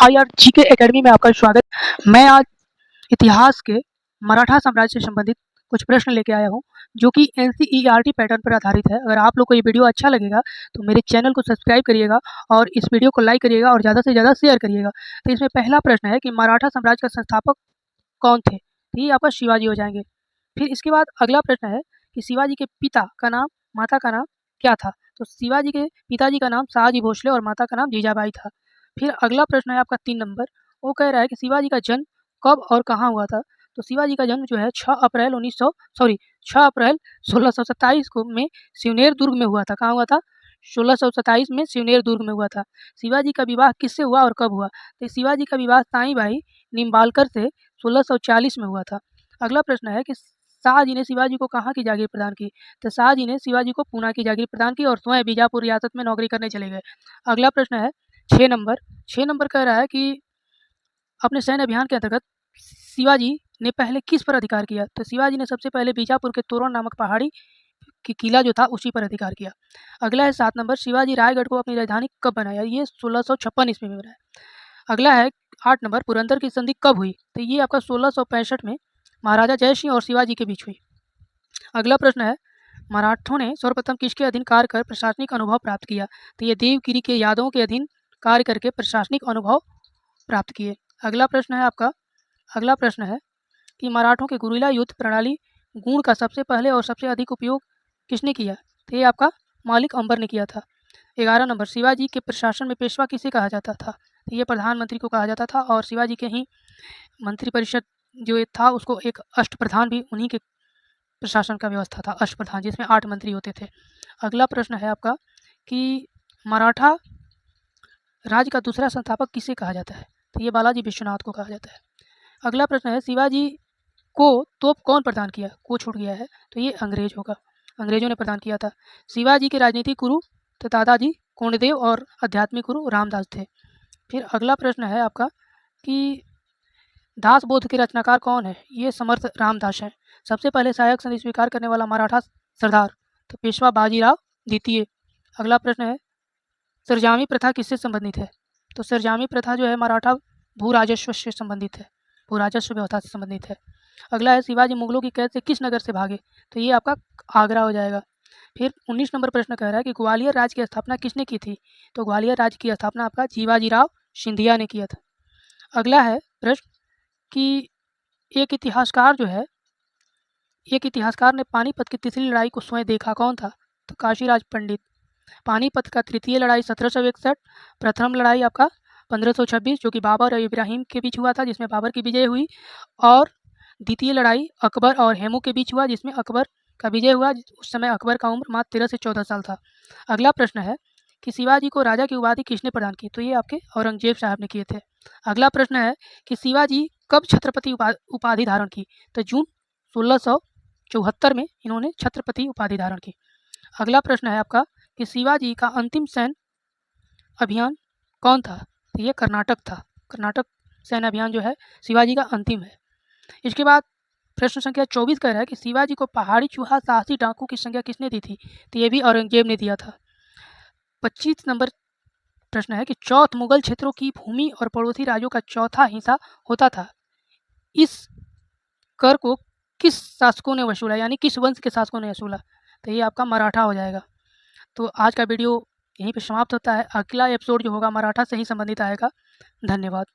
IRGK academy में आपका स्वागत। मैं आज इतिहास के मराठा साम्राज्य से संबंधित कुछ प्रश्न लेके आया हूँ, जो कि NCERT पैटर्न पर आधारित है। अगर आप लोग को ये वीडियो अच्छा लगेगा तो मेरे चैनल को सब्सक्राइब करिएगा और इस वीडियो को लाइक करिएगा और ज़्यादा से ज़्यादा शेयर करिएगा। तो इसमें पहला प्रश्न है कि मराठा साम्राज्य का संस्थापक कौन थे? तो ये आपका शिवाजी हो जाएंगे। फिर इसके बाद अगला प्रश्न है कि शिवाजी के पिता का नाम, माता का नाम क्या था? तो शिवाजी के पिताजी का नाम शाहजी भोसले और माता का नाम जीजाबाई था। फिर अगला प्रश्न है आपका 3 नंबर, वो कह रहा है कि शिवाजी का जन्म कब और कहाँ हुआ था? तो शिवाजी का जन्म जो है 6 अप्रैल 1627 को में सिवनेर दुर्ग में हुआ था। कहाँ हुआ था? 1627 में सिवनेर दुर्ग में हुआ था। शिवाजी का विवाह किससे हुआ और कब हुआ? तो शिवाजी का विवाह साईंबाई निम्बालकर से 1640 में हुआ था। अगला प्रश्न है कि शाहजी ने शिवाजी को कहाँ की जागीर प्रदान की? तो शाहजी ने शिवाजी को पूना की जागीर प्रदान की और स्वयं बीजापुर रियासत में नौकरी करने चले गए। अगला प्रश्न है 6 नंबर कह रहा है कि अपने सैन्य अभियान के अंतर्गत शिवाजी ने पहले किस पर अधिकार किया? तो शिवाजी ने सबसे पहले बीजापुर के तोरण नामक पहाड़ी की किला जो था उसी पर अधिकार किया। अगला है 7 नंबर, शिवाजी रायगढ़ को अपनी राजधानी कब बनाया? ये 1656 ईस्वी में बनाया। अगला है 8 नंबर, पुरंदर की संधि कब हुई? तो ये आपका 1665 में महाराजा जय सिंह और शिवाजी के बीच हुई। अगला प्रश्न है मराठों ने सर्वप्रथम किसके अधीन कार्य कर प्रशासनिक अनुभव प्राप्त किया? तो ये देवगिरी के यादवों के अधीन कार्य करके प्रशासनिक अनुभव प्राप्त किए। अगला प्रश्न है कि मराठों के गुरिल्ला युद्ध प्रणाली गुण का सबसे पहले और सबसे अधिक उपयोग किसने किया? तो ये आपका मालिक अंबर ने किया था। 11 नंबर, शिवाजी के प्रशासन में पेशवा किसे कहा जाता था? तो ये प्रधानमंत्री को कहा जाता था और शिवाजी के ही मंत्रिपरिषद जो था उसको एक अष्टप्रधान भी उन्हीं के प्रशासन का व्यवस्था था, अष्टप्रधान, जिसमें 8 मंत्री होते थे। अगला प्रश्न है आपका कि मराठा राज्य का दूसरा संस्थापक किसे कहा जाता है? तो ये बालाजी विश्वनाथ को कहा जाता है। अगला प्रश्न है शिवाजी को तोप कौन प्रदान किया? को छूट गया है, तो ये अंग्रेज होगा, अंग्रेजों ने प्रदान किया था। शिवाजी के राजनीतिक गुरु तो दादाजी कोंडदेव और आध्यात्मिक गुरु रामदास थे। फिर अगला प्रश्न है आपका कि दास बोध के रचनाकार कौन है? ये समर्थ रामदास हैं। सबसे पहले सहायक संधि स्वीकार करने वाला मराठा सरदार तो पेशवा बाजीराव द्वितीय। अगला प्रश्न है सरजामी प्रथा किससे संबंधित है? तो सरजामी प्रथा जो है मराठा भू राजस्व से संबंधित है, भू राजस्व व्यवस्था से संबंधित है। अगला है शिवाजी मुगलों की कैद से किस नगर से भागे? तो ये आपका आगरा हो जाएगा। फिर 19 नंबर प्रश्न कह रहा है कि ग्वालियर राज्य की स्थापना किसने की थी? तो ग्वालियर राज्य की स्थापना आपका जीवाजीराव सिंधिया ने किया था। अगला है प्रश्न कि एक इतिहासकार ने पानीपत की तीसरी लड़ाई को स्वयं देखा, कौन था? तो काशीराज पंडित। पानीपत का तृतीय लड़ाई 1761, प्रथम लड़ाई आपका 1526 जो कि बाबर और इब्राहिम के बीच हुआ था जिसमें बाबर की विजय हुई, और द्वितीय लड़ाई अकबर और हेमू के बीच हुआ जिसमें अकबर का विजय हुआ। उस समय अकबर का उम्र मात्र 13 से 14 साल था। अगला प्रश्न है कि शिवाजी को राजा की उपाधि किसने प्रदान की? तो ये आपके औरंगजेब साहब ने किए थे। अगला प्रश्न है कि शिवाजी कब छत्रपति उपाधि धारण की? तो जून 1674 में इन्होंने छत्रपति उपाधि धारण की। अगला प्रश्न है आपका कि शिवाजी का अंतिम सैन्य अभियान कौन था? तो ये कर्नाटक था। कर्नाटक सैन्य अभियान जो है शिवाजी का अंतिम है। इसके बाद प्रश्न संख्या 24 कह रहा है कि शिवाजी को पहाड़ी चूहा साहसी डाकू की संज्ञा किसने दी थी? तो ये भी औरंगजेब ने दिया था। 25 नंबर प्रश्न है कि चौथ मुगल क्षेत्रों की भूमि और पड़ोसी राज्यों का चौथा हिस्सा होता था। इस कर को किस शासकों ने वसूला, यानी किस वंश के शासकों ने वसूला? तो ये आपका मराठा हो जाएगा। तो आज का वीडियो यहीं पे समाप्त होता है। अगला एपिसोड जो होगा मराठा से ही संबंधित आएगा। धन्यवाद।